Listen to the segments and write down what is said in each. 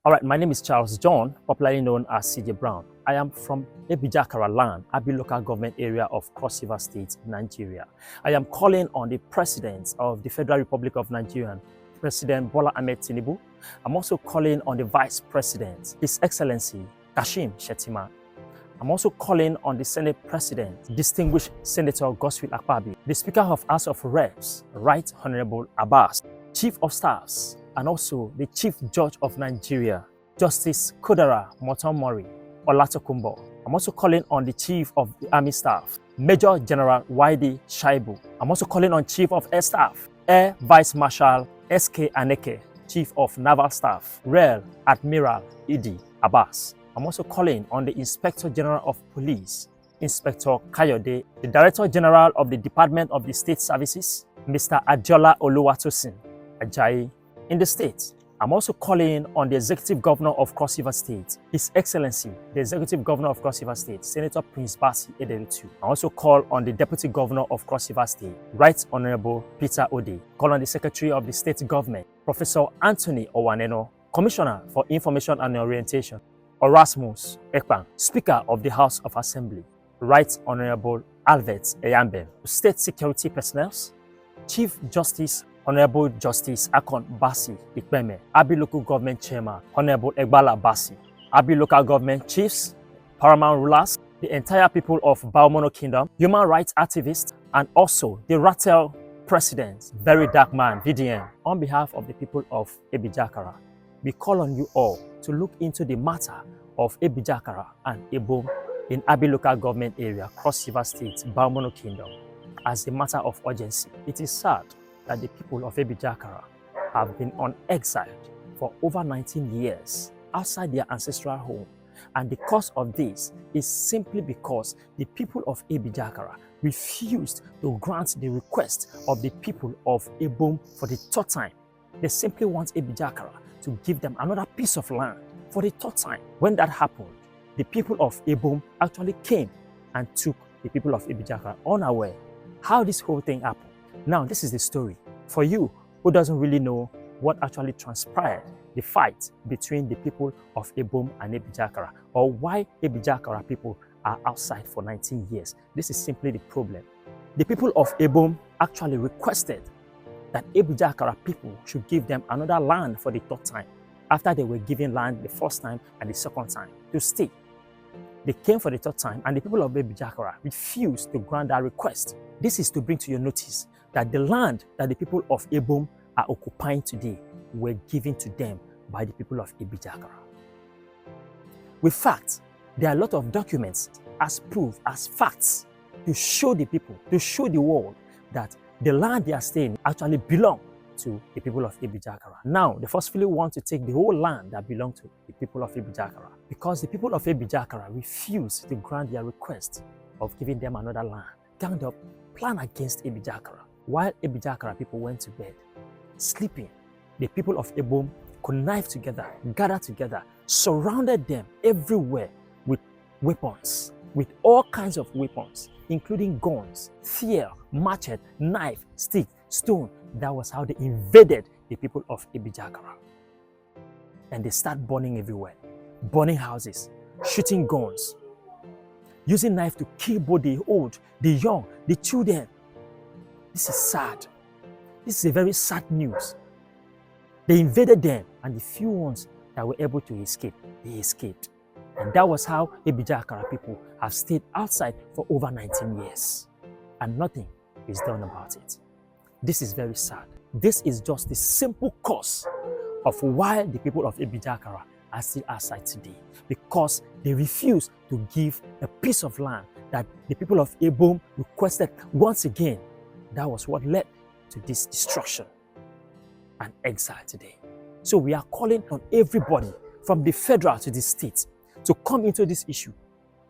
All right, my name is Charles John, popularly known as CJ Brown. I am from Ebijakara land, Abi local government area of Cross River State, Nigeria. I am calling on the President of the Federal Republic of Nigeria, President Bola Ahmed Tinubu. I'm also calling on the Vice President, His Excellency Kashim Shettima. I'm also calling on the Senate President, Distinguished Senator Godswill Akpabio, the Speaker of House of Reps, Right Honorable Abbas, Chief of Staffs, and also the Chief Judge of Nigeria, Justice Kudara Motomori Olatokunbo. I'm also calling on the Chief of the Army Staff, Major General Wide Shaibu. I'm also calling on Chief of Air Staff, Air Vice Marshal S.K. Aneke, Chief of Naval Staff, Rear Admiral Idi Abbas. I'm also calling on the Inspector General of Police, Inspector Kayode, the Director General of the Department of the State Services, Mr. Ajola Oluwatosin Ajayi. In the state, I'm also calling on the Executive Governor of Cross River State, His Excellency, the Executive Governor of Cross River State, Senator Prince Basi Ederitu. I also call on the Deputy Governor of Cross River State, Right Honorable Peter Ode. Call on the Secretary of the State Government, Professor Anthony Owaneno, Commissioner for Information and Orientation, Erasmus Ekpan, Speaker of the House of Assembly, Right Honorable Alvet Eyambe, State Security Personnel, Chief Justice Honorable Justice Akon Basi Ikpeme, Abi Local Government Chairman, Honorable Egbala Basi, Abi Local Government Chiefs, Paramount Rulers, the entire people of Baomono Kingdom, human rights activists, and also the Rattel President, Very Dark Man, VDM. On behalf of the people of Ebijakara, we call on you all to look into the matter of Ebijakara and Ebom in Abi Local Government Area, Cross River State, Baomono Kingdom, as a matter of urgency. It is sad that the people of Ebijakara have been on exile for over 19 years outside their ancestral home. And the cause of this is simply because the people of Ebijakara refused to grant the request of the people of Ebom for the third time. They simply want Ebijakara to give them another piece of land for the third time. When that happened, the people of Ebom actually came and took the people of Ebijakara unaware how this whole thing happened. Now, this is the story. For you who doesn't really know what actually transpired, the fight between the people of Ebom and Ebijakara, or why Ebijakara people are outside for 19 years. This is simply the problem. The people of Ebom actually requested that Ebijakara people should give them another land for the third time, after they were given land the first time and the second time to stay. They came for the third time, and the people of Ebijakara refused to grant that request. This is to bring to your notice that the land that the people of Ebom are occupying today were given to them by the people of Ebijakara. With fact, there are a lot of documents as proof, as facts, to show the people, to show the world that the land they are staying actually belong to the people of Ebijakara. Now, they forcefully want to take the whole land that belongs to the people of Ebijakara, because the people of Ebijakara refused to grant their request of giving them another land. Ganged up, plan against Ebijakara. While Ebijakara people went to bed, sleeping, the people of Ebom connived together, gathered together, surrounded them everywhere with weapons, with all kinds of weapons, including guns, spear, machete, knife, stick, stone. That was how they invaded the people of Ebijakara. And they start burning everywhere, burning houses, shooting guns, using knife to kill both the old, the young, the children. This is sad. This is a very sad news. They invaded them, and the few ones that were able to escape, they escaped. And that was how Ebijakara people have stayed outside for over 19 years. And nothing is done about it. This is very sad. This is just the simple cause of why the people of Ebijakara are still outside today. Because they refuse to give a piece of land that the people of Ebom requested once again. That was what led to this destruction and exile today. So we are calling on everybody from the federal to the state to come into this issue.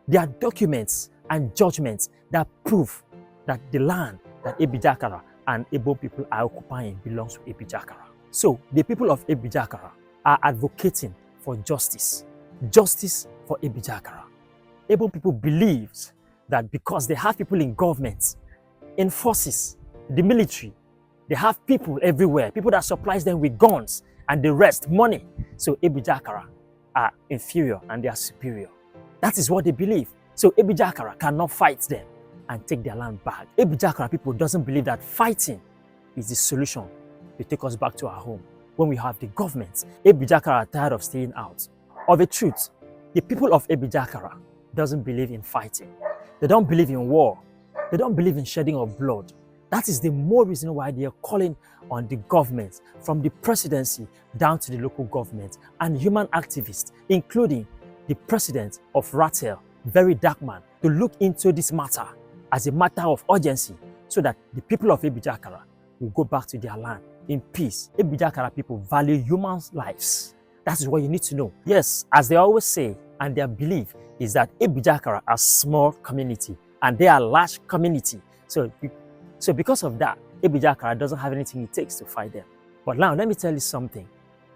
There are documents and judgments that prove that the land that Ebijakara and Ebom people are occupying belongs to Ebijakara. So the people of Ebijakara are advocating for justice. Justice for Ebijakara. Ebom people believes that because they have people in government, in forces, the military, they have people everywhere, people that supplies them with guns and the rest money. So Ebijakara are inferior and they are superior. That is what they believe. So Ebijakara cannot fight them and take their land back. Ebijakara people doesn't believe that fighting is the solution to take us back to our home when we have the government. Ebijakara are tired of staying out. Of a truth, the people of Ebijakara doesn't believe in fighting. They don't believe in war. They don't believe in shedding of blood. That is the more reason why they are calling on the government, from the presidency down to the local government, and human activists, including the president of Ratel, very dark man, to look into this matter as a matter of urgency so that the people of Ebijakara will go back to their land in peace. Ebijakara people value human lives. That is what you need to know. Yes, as they always say, and their belief is that Ebijakara are small community and they are large community. So because of that, Ebijakara doesn't have anything it takes to fight them. But now, let me tell you something.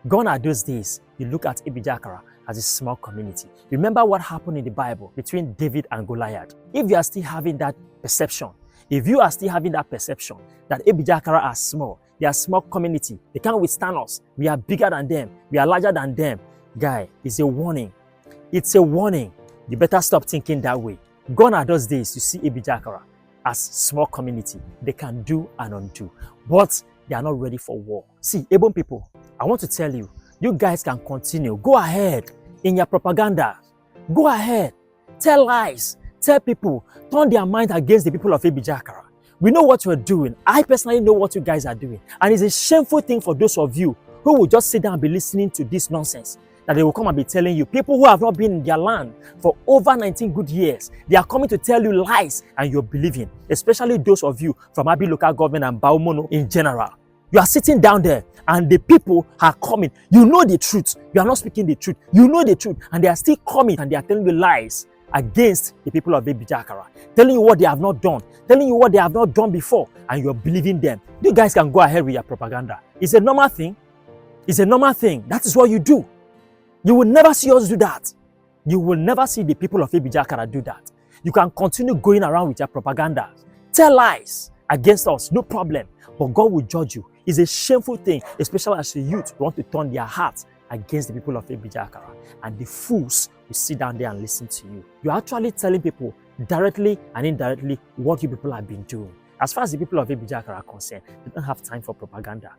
Gone are those days you look at Ebijakara as a small community. Remember what happened in the Bible between David and Goliath. If you are still having that perception, that Ebijakara are small, they are small community, they can't withstand us, we are bigger than them, we are larger than them, guy, it's a warning. It's a warning. You better stop thinking that way. Gone are those days you see Ebijakara as small community. They can do and undo, but they are not ready for war. See, Ebom people, I want to tell you, you guys can continue. Go ahead in your propaganda. Go ahead. Tell lies. Tell people. Turn their mind against the people of Ebijakara. We know what you're doing. I personally know what you guys are doing. And it's a shameful thing for those of you who will just sit down and be listening to this nonsense. That they will come and be telling you, people who have not been in their land for over 19 good years, they are coming to tell you lies and you're believing, especially those of you from Abi local government and Baumono in general. You are sitting down there and the people are coming. You know the truth. You are not speaking the truth. You know the truth. And they are still coming and they are telling you lies against the people of Ebijakara, telling you what they have not done, telling you what they have not done before, and you're believing them. You guys can go ahead with your propaganda. It's a normal thing. It's a normal thing. That is what you do. You will never see us do that. You will never see the people of Ebijakara do that. You can continue going around with your propaganda. Tell lies against us, no problem. But God will judge you. It's a shameful thing, especially as a youth want to turn their hearts against the people of Ebijakara. And the fools will sit down there and listen to you. You're actually telling people directly and indirectly what you people have been doing. As far as the people of Ebijakara are concerned, they don't have time for propaganda.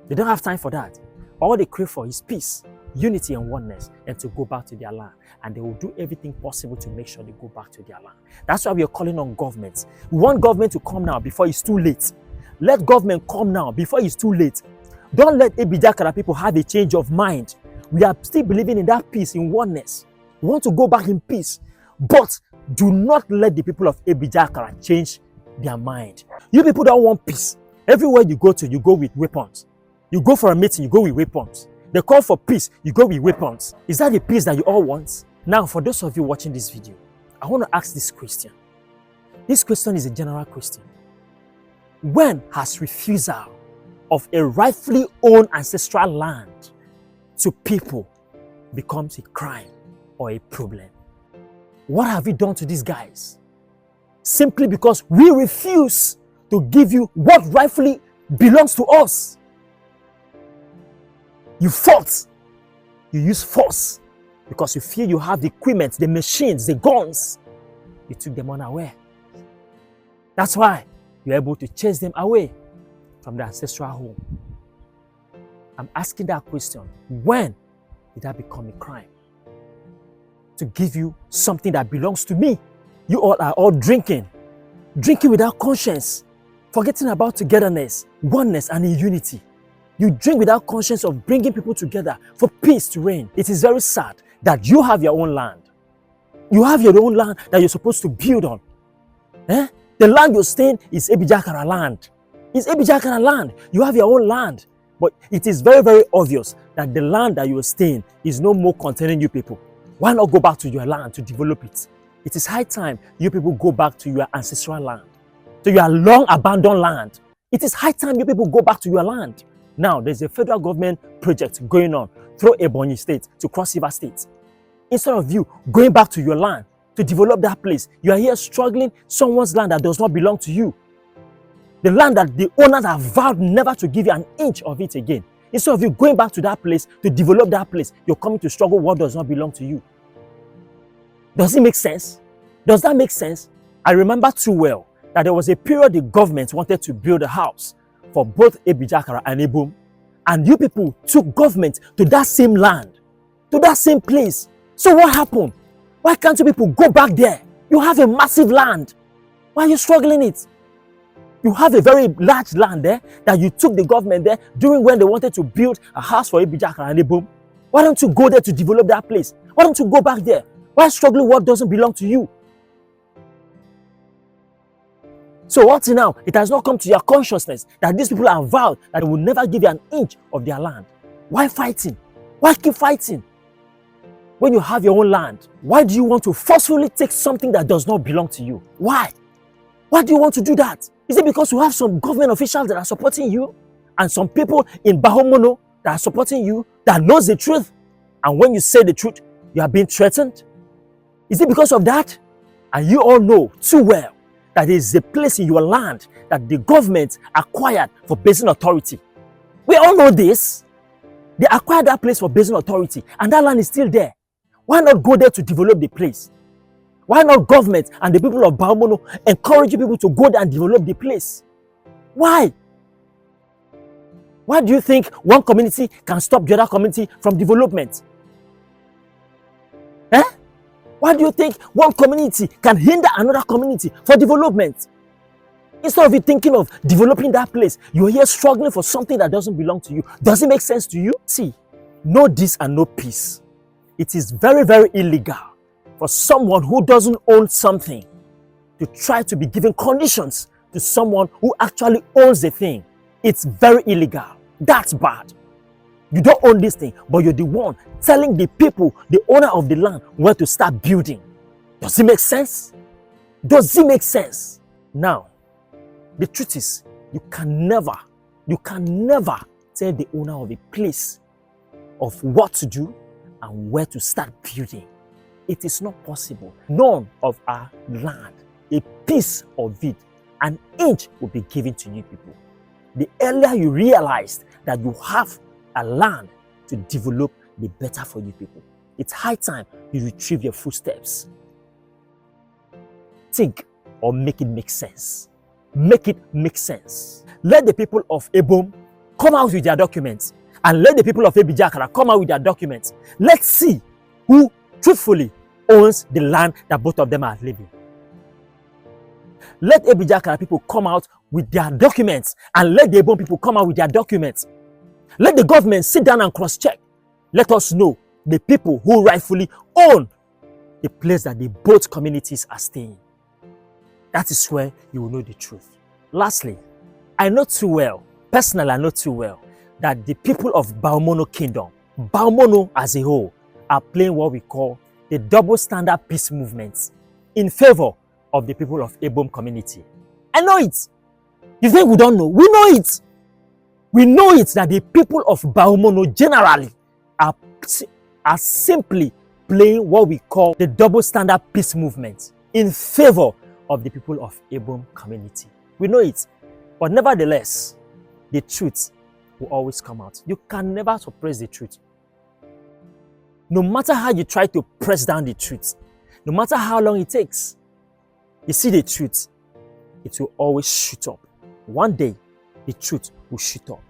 They don't have time for that. All they crave for is peace, unity and oneness, and to go back to their land. And they will do everything possible to make sure they go back to their land. That's why we are calling on government. We want government to come now before it's too late. Let government come now before it's too late. Don't let Ebijakara people have a change of mind. We are still believing in that peace, in oneness. We want to go back in peace. But do not let the people of Ebijakara change their mind. You people don't want peace. Everywhere you go to, you go with weapons. You go for a meeting, you go with weapons. They call for peace, you go with weapons. Is that the peace that you all want? Now, for those of you watching this video, I want to ask this question. This question is a general question. When has refusal of a rightfully owned ancestral land to people becomes a crime or a problem? What have you done to these guys? Simply because we refuse to give you what rightfully belongs to us. You fought. You use force because you feel you have the equipment, the machines, the guns. You took them unaware. That's why you're able to chase them away from their ancestral home. I'm asking that question. When did that become a crime? To give you something that belongs to me. You all are all drinking without conscience, forgetting about togetherness, oneness, and unity. You drink without conscience of bringing people together for peace to reign. It is very sad that you have your own land. You have your own land that you're supposed to build on. The land you're staying is Ebijakara land. It's Ebijakara land. You have your own land. But it is very, very obvious that the land that you're staying is no more containing you people. Why not go back to your land to develop it? It is high time you people go back to your ancestral land, to your long abandoned land. It is high time you people go back to your land. Now, there's a federal government project going on through Ebom State to Cross River State. Instead of you going back to your land to develop that place, you are here struggling someone's land that does not belong to you. The land that the owners have vowed never to give you an inch of it again. Instead of you going back to that place to develop that place, you're coming to struggle what does not belong to you. Does it make sense? Does that make sense? I remember too well that there was a period the government wanted to build a house for both Ebijakara and Ebom, and you people took government to that same land, to that same place. So what happened? Why can't you people go back there? You have a massive land. Why are you struggling it? You have a very large land there that you took the government there during when they wanted to build a house for Ebijakara and Ebom. Why don't you go there to develop that place? Why don't you go back there? Why struggling what doesn't belong to you? So what now? It has not come to your consciousness that these people have vowed that they will never give you an inch of their land. Why fighting? Why keep fighting? When you have your own land, why do you want to forcefully take something that does not belong to you? Why? Why do you want to do that? Is it because you have some government officials that are supporting you and some people in Bahomono that are supporting you that knows the truth? And when you say the truth, you are being threatened? Is it because of that? And you all know too well that there is a place in your land that the government acquired for basin authority. We all know this. They acquired that place for basin authority and that land is still there. Why not go there to develop the place? Why not government and the people of Bahomono encourage people to go there and develop the place? Why? Why do you think one community can stop the other community from development? Eh? Why do you think one community can hinder another community for development? Instead of you thinking of developing that place, you're here struggling for something that doesn't belong to you. Does it make sense to you? See, no this and no peace. It is very, very illegal for someone who doesn't own something to try to be giving conditions to someone who actually owns the thing. It's very illegal. That's bad. You don't own this thing, but you're the one telling the people, the owner of the land, where to start building. Does it make sense? Does it make sense? Now, the truth is, you can never tell the owner of a place of what to do and where to start building. It is not possible. None of our land, a piece of it, an inch will be given to you people. The earlier you realized that you have a land to develop, the better for you people. It's high time you retrieve your footsteps. Think or make it make sense. Make it make sense. Let the people of Ebom come out with their documents and let the people of Ebijakara come out with their documents. Let's see who truthfully owns the land that both of them are living. Let Ebijakara people come out with their documents and let the Ebom people come out with their documents. Let the government sit down and cross-check. Let us know the people who rightfully own the place that the both communities are staying. That is where you will know the truth. Lastly, I know too well, personally I know too well, that the people of Bahomono Kingdom, Bahomono as a whole, are playing what we call the double standard peace movement in favor of the people of Ebom community. I know it. You think we don't know? We know it. We know it that the people of Bahomono generally are simply playing what we call the double standard peace movement in favor of the people of Ebom community. We know it. But nevertheless, the truth will always come out. You can never suppress the truth. No matter how you try to press down the truth, no matter how long it takes, you see the truth, it will always shoot up. One day, the truth will shoot up.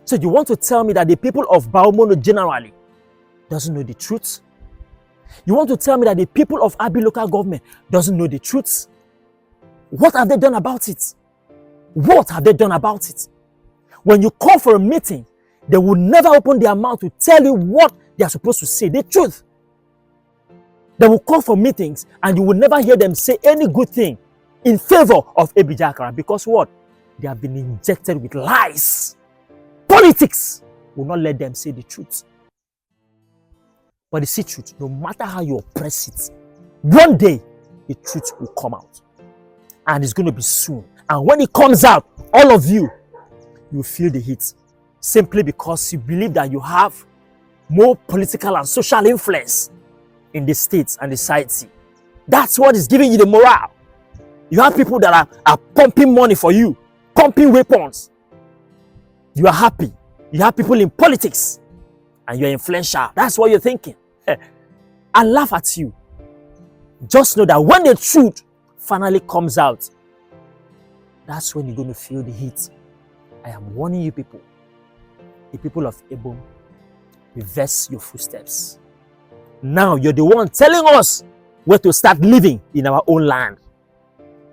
So you want to tell me that the people of Bahomono generally doesn't know the truth? You want to tell me that the people of Abi local government doesn't know the truth? What have they done about it? What have they done about it? When you call for a meeting, they will never open their mouth to tell you what they are supposed to say, the truth. They will call for meetings and you will never hear them say any good thing in favor of Ebijakara because what? They have been injected with lies. Politics will not let them say the truth. But the see truth, no matter how you oppress it, one day the truth will come out. And it's going to be soon. And when it comes out, all of you feel the heat. Simply because you believe that you have more political and social influence in the states and the society. That's what is giving you the morale. You have people that are pumping money for you, pumping weapons. You are happy. You have people in politics and you're influential. That's what you're thinking. I laugh at you. Just know that when the truth finally comes out, that's when you're going to feel the heat. I am warning you people, the people of Ebom, reverse your footsteps. Now you're the one telling us where to start living in our own land.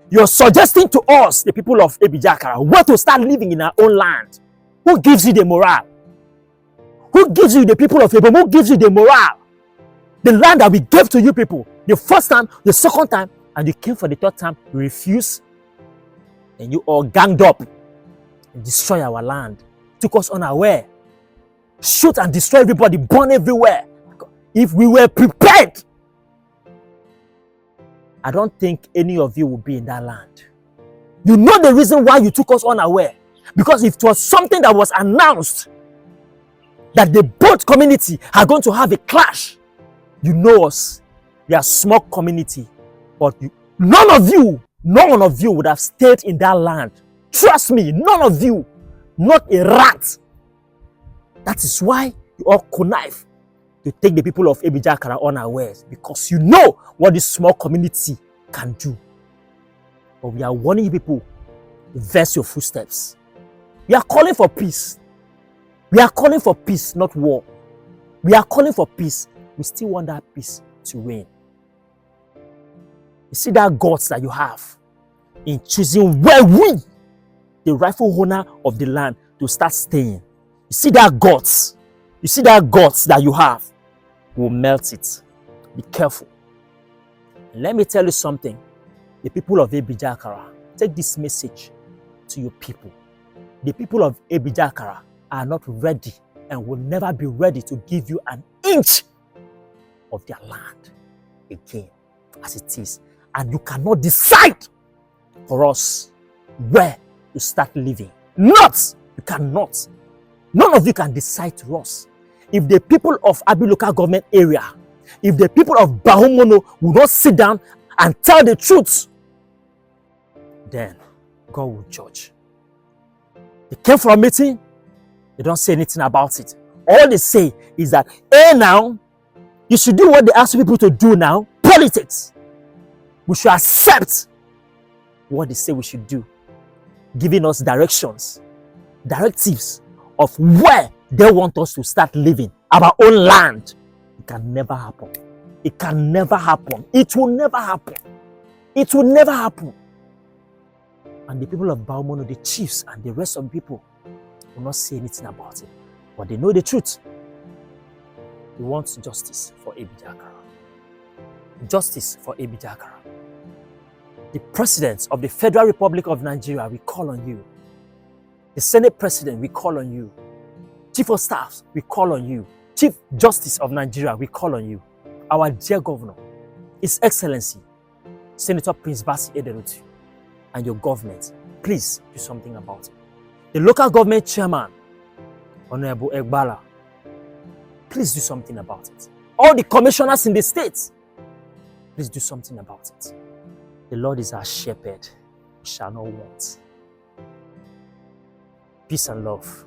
You're suggesting to us, the people of Ebijakara, where to start living in our own land. Who gives you the morale? Who gives you, the people of Ebom, who gives you the morale? The land that we gave to you people, the first time, the second time, and you came for the third time, you refused, and you all ganged up and destroy our land. Took us unaware. Shoot and destroy everybody, burn everywhere. If we were prepared, I don't think any of you will be in that land. You know the reason why you took us unaware. Because if it was something that was announced, that the both community are going to have a clash, you know us. We are a small community. But none of you would have stayed in that land. Trust me, none of you. Not a rat. That is why you all connive to take the people of Ebijakara unawares, because you know what this small community can do. But we are warning you people, reverse your footsteps. We are calling for peace. We are calling for peace, not war. We are calling for peace. We still want that peace to reign. You see that guts that you have in choosing where we, the rightful owner of the land, to start staying. You see that guts. You see that guts that you have. Will melt it. Be careful. And let me tell you something. The people of Ebijakara, take this message to your people. The people of Ebijakara are not ready and will never be ready to give you an inch of their land again as it is. And you cannot decide for us where to start living. Not. You cannot. None of you can decide to us. If the people of Abi local government area, if the people of Bahumono will not sit down and tell the truth, then God will judge. They came for a meeting, they don't say anything about it. All they say is that, hey now, you should do what they ask people to do now, politics. We should accept what they say we should do, giving us directives of where they want us to start living, our own land. It can never happen. It can never happen. It will never happen. It will never happen. And the people of Baumono, the chiefs and the rest of the people will not say anything about it. But they know the truth. We want justice for Ebijakara. Justice for Ebijakara. The President of the Federal Republic of Nigeria, we call on you. The Senate President, we call on you. Chief of Staff, we call on you. Chief Justice of Nigeria, we call on you. Our dear Governor, His Excellency, Senator Prince Basi Ederutu, and your government, please do something about it. The local government chairman, Honorable Egbala, please do something about it. All the commissioners in the states, please do something about it. The Lord is our shepherd, we shall not want. Peace and love.